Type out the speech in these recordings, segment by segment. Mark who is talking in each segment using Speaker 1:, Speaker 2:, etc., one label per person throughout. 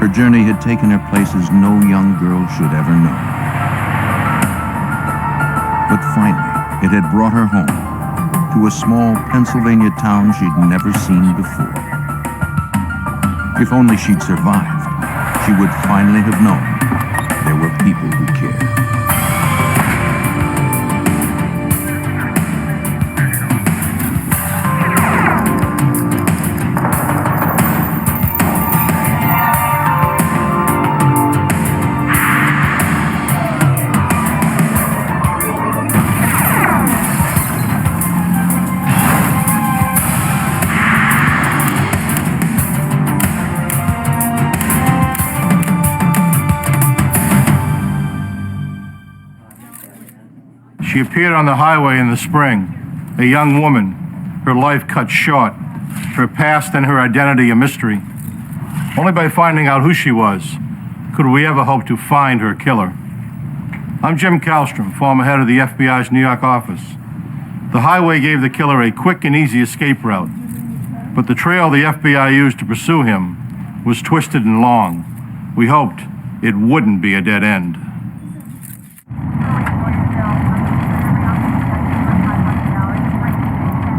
Speaker 1: Her journey had taken her places no young girl should ever know. But finally, it had brought her home, to a small Pennsylvania town she'd never seen before. If only she'd survived, she would finally have known there were people who cared.
Speaker 2: She appeared on the highway in the spring, a young woman, her life cut short, her past and her identity a mystery. Only by finding out who she was could we ever hope to find her killer. I'm Jim Kallstrom, former head of the FBI's New York office. The highway gave the killer a quick and easy escape route, but the trail the FBI used to pursue him was twisted and long. We hoped it wouldn't be a dead end.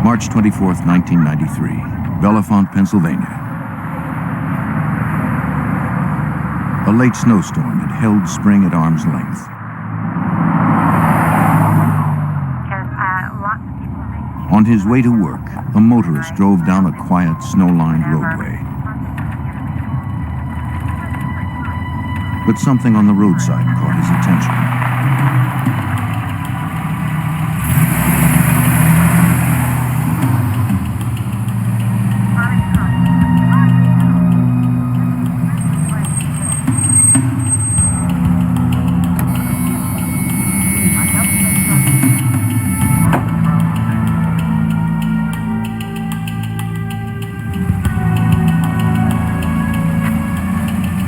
Speaker 1: March 24th, 1993, Bellefonte, Pennsylvania. A late snowstorm had held spring at arm's length. On his way to work, a motorist drove down a quiet, snow-lined roadway. But something on the roadside caught his attention.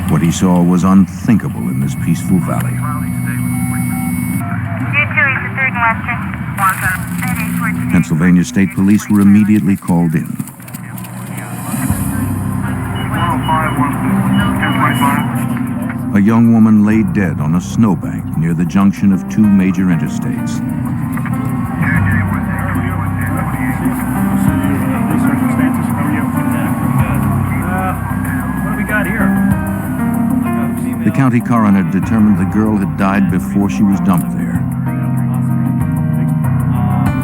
Speaker 1: What he saw was unthinkable in this peaceful valley. Pennsylvania State Police were immediately called in. A young woman lay dead on a snowbank near the junction of two major interstates.
Speaker 3: What do we got here?
Speaker 1: The county coroner determined the girl had died before she was dumped there.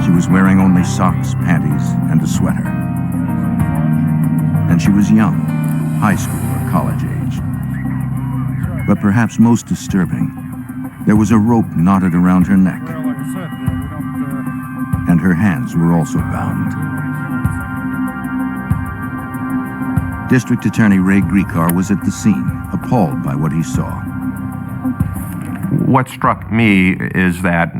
Speaker 1: She was wearing only socks, panties, and a sweater. And she was young, high school or college age. But perhaps most disturbing, there was a rope knotted around her neck. And her hands were also bound. District Attorney Ray Gricar was at the scene, appalled by what he saw.
Speaker 4: What struck me is that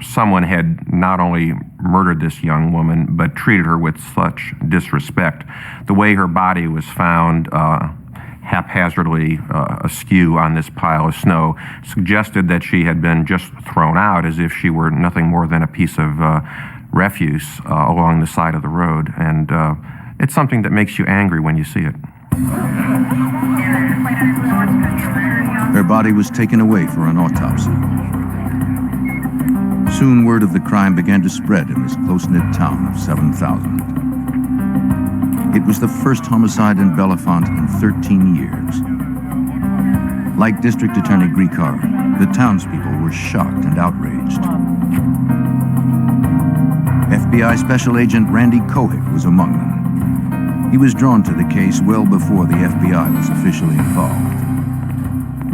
Speaker 4: someone had not only murdered this young woman, but treated her with such disrespect. The way her body was found haphazardly askew on this pile of snow suggested that she had been just thrown out as if she were nothing more than a piece of refuse along the side of the road. And it's something that makes you angry when you see it.
Speaker 1: Her body was taken away for an autopsy. Soon word of the crime began to spread in this close-knit town of 7,000. It was the first homicide in Bellefonte in 13 years. Like District Attorney Gricar, the townspeople were shocked and outraged. FBI Special Agent Randy Kohik was among them. He was drawn to the case well before the FBI was officially involved.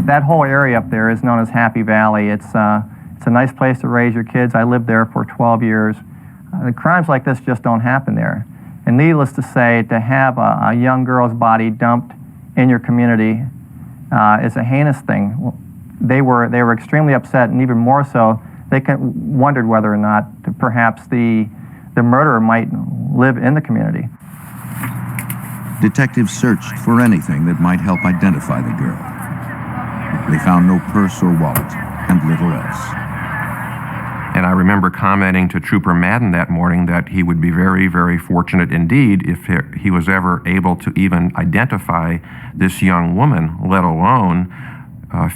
Speaker 3: That whole area up there is known as Happy Valley. It's a nice place to raise your kids. I lived there for 12 years. The crimes like this just don't happen there. And needless to say, to have a young girl's body dumped in your community is a heinous thing. They were extremely upset, and even more so, they wondered whether or not perhaps the murderer might live in the community.
Speaker 1: Detectives searched for anything that might help identify the girl. They found no purse or wallet, and little else.
Speaker 4: And I remember commenting to Trooper Madden that morning that he would be very, very fortunate indeed if he was ever able to even identify this young woman, let alone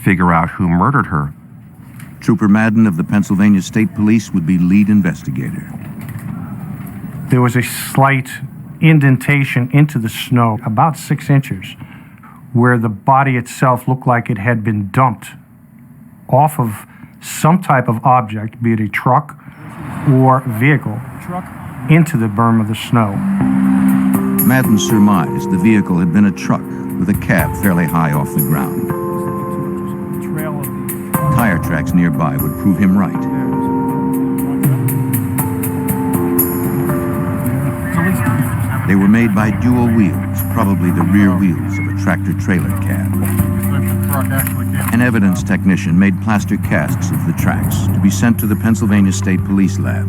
Speaker 4: figure out who murdered her.
Speaker 1: Trooper Madden of the Pennsylvania State Police would be lead investigator.
Speaker 5: There was a slight indentation into the snow, about 6 inches, where the body itself looked like it had been dumped off of some type of object, be it a truck or vehicle, into the berm of the snow.
Speaker 1: Madden surmised the vehicle had been a truck with a cab fairly high off the ground. Tire tracks nearby would prove him right. They were made by dual wheels, probably the rear wheels of a tractor-trailer cab. An evidence technician made plaster casts of the tracks to be sent to the Pennsylvania State Police lab.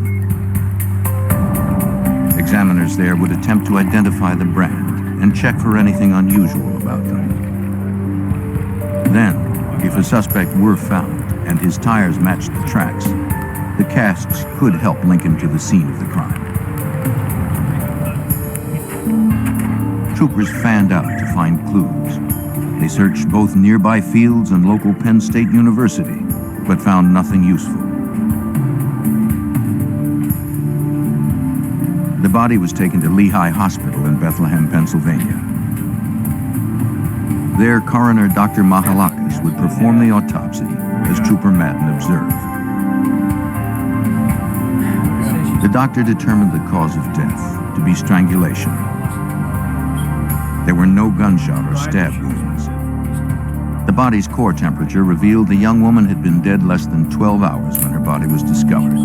Speaker 1: Examiners there would attempt to identify the brand and check for anything unusual about them. Then, if a suspect were found and his tires matched the tracks, the casts could help link him to the scene of the crime. Troopers fanned out to find clues. They searched both nearby fields and local Penn State University, but found nothing useful. The body was taken to Lehigh Hospital in Bethlehem, Pennsylvania. There, coroner Dr. Mahalakis would perform the autopsy, as Trooper Madden observed. The doctor determined the cause of death to be strangulation. There were no gunshot or stab wounds. The body's core temperature revealed the young woman had been dead less than 12 hours when her body was discovered.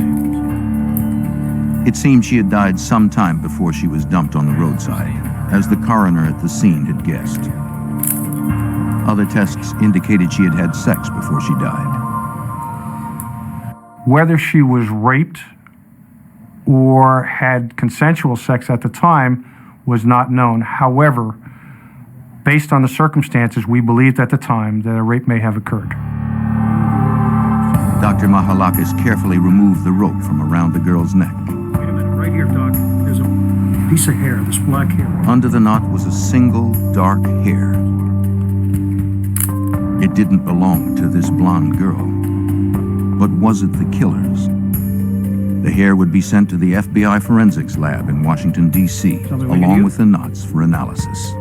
Speaker 1: It seemed she had died some time before she was dumped on the roadside, as the coroner at the scene had guessed. Other tests indicated she had had sex before she died.
Speaker 5: Whether she was raped or had consensual sex at the time was not known. However, based on the circumstances, we believed at the time that a rape may have occurred.
Speaker 1: Dr. Mahalakis carefully removed the rope from around the girl's neck.
Speaker 6: Wait a minute, right here, Doc. There's a piece of hair, this black hair.
Speaker 1: Under the knot was a single dark hair. It didn't belong to this blonde girl. But was it the killer's? The hair would be sent to the FBI forensics lab in Washington, D.C., along with the knots for analysis.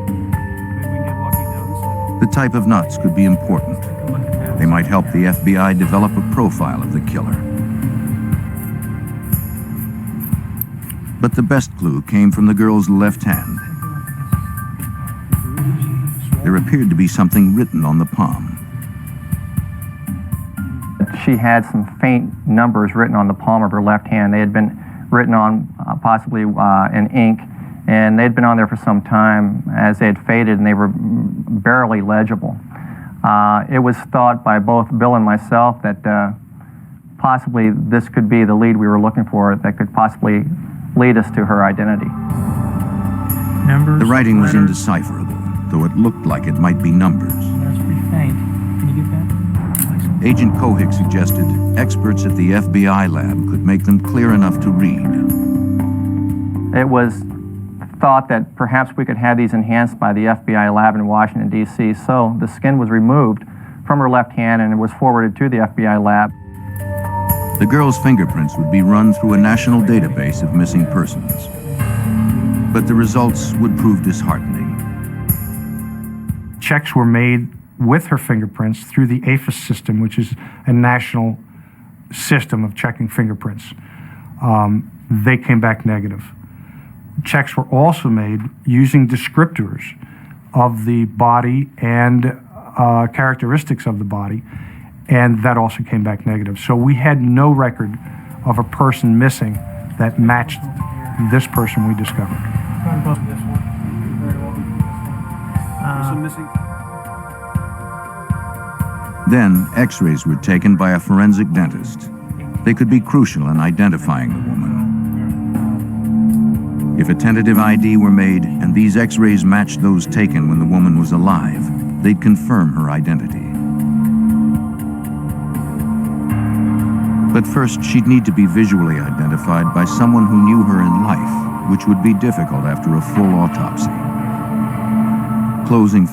Speaker 1: The type of knots could be important. They might help the FBI develop a profile of the killer. But the best clue came from the girl's left hand. There appeared to be something written on the palm.
Speaker 3: She had some faint numbers written on the palm of her left hand. They had been written on possibly in ink, and they'd been on there for some time as they had faded, and they were barely legible. It was thought by both Bill and myself that possibly this could be the lead we were looking for that could possibly lead us to her identity.
Speaker 6: Numbers,
Speaker 1: the writing was
Speaker 6: letters.
Speaker 1: indecipherable, though it looked like it might be numbers.
Speaker 6: That's pretty faint. Can you get that?
Speaker 1: Agent Kohik suggested experts at the FBI lab could make them clear enough to read.
Speaker 3: It was thought that perhaps we could have these enhanced by the FBI lab in Washington, D.C., so the skin was removed from her left hand and it was forwarded to the FBI lab.
Speaker 1: The girl's fingerprints would be run through a national database of missing persons. But the results would prove disheartening.
Speaker 5: Checks were made with her fingerprints through the APHIS system, which is a national system of checking fingerprints. They came back negative. Checks were also made using descriptors of the body and characteristics of the body, and that also came back negative. So we had no record of a person missing that matched this person we discovered.
Speaker 1: Then, x-rays were taken by a forensic dentist. They could be crucial in identifying the woman. If a tentative ID were made and these x-rays matched those taken when the woman was alive, they'd confirm her identity. But first, she'd need to be visually identified by someone who knew her in life, which would be difficult after a full autopsy. Closing